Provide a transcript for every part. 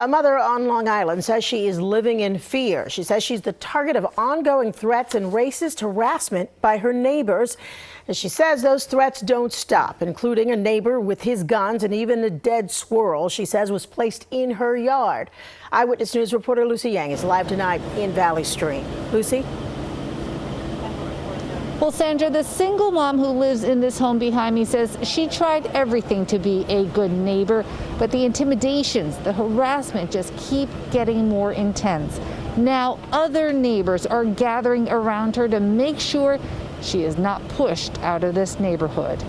A mother on Long Island says she is living in fear. She says she's the target of ongoing threats and racist harassment by her neighbors. And she says those threats don't stop, including a neighbor with his guns and even a dead squirrel she says was placed in her yard. Eyewitness News reporter Lucy Yang is live tonight in Valley Stream. Lucy? Well, Sandra, the single mom who lives in this home behind me says she tried everything to be a good neighbor, but the intimidations, the harassment just keep getting more intense. Now other neighbors are gathering around her to make sure she is not pushed out of this neighborhood.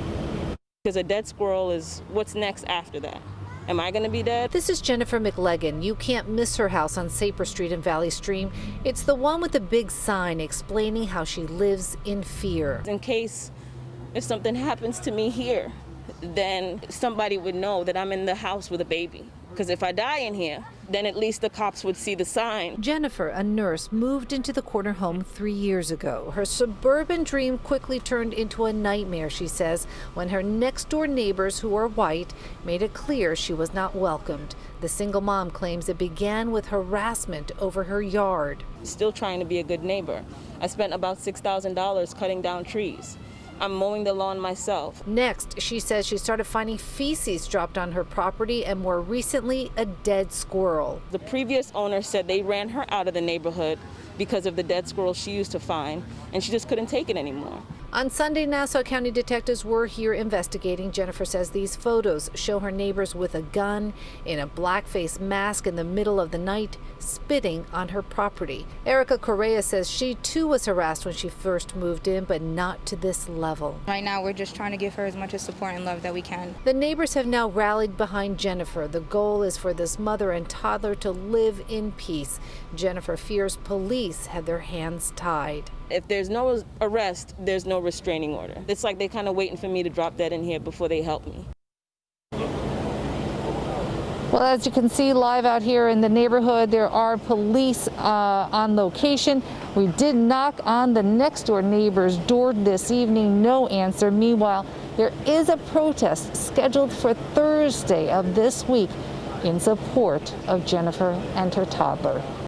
Because a dead squirrel is what's next after that. Am I going to be dead? This is Jennifer McLeggan. You can't miss her house on Saper Street in Valley Stream. It's the one with the big sign explaining how she lives in fear. In case if something happens to me here, then somebody would know that I'm in the house with a baby. Because if I die in here, then at least the cops would see the sign. Jennifer, a nurse, moved into the corner home 3 years ago. Her suburban dream quickly turned into a nightmare, she says, when her next-door neighbors, who are white, made it clear she was not welcomed. The single mom claims it began with harassment over her yard. Still trying to be a good neighbor. I spent about $6,000 cutting down trees. I'm mowing the lawn myself. Next, she says she started finding feces dropped on her property and more recently, a dead squirrel. The previous owner said they ran her out of the neighborhood because of the dead squirrel she used to find, and she just couldn't take it anymore. On Sunday, Nassau County detectives were here investigating. Jennifer says these photos show her neighbors with a gun, in a blackface mask in the middle of the night, spitting on her property. Erica Correa says she too was harassed when she first moved in, but not to this level. Right now, we're just trying to give her as much support and love that we can. The neighbors have now rallied behind Jennifer. The goal is for this mother and toddler to live in peace. Jennifer fears police have their hands tied. If there's no arrest, there's no restraining order. It's like they're kind of waiting for me to drop dead in here before they help me. Well, as you can see live out here in the neighborhood, there are police on location. We did knock on the next door neighbor's door this evening, no answer. Meanwhile, there is a protest scheduled for Thursday of this week in support of Jennifer and her toddler.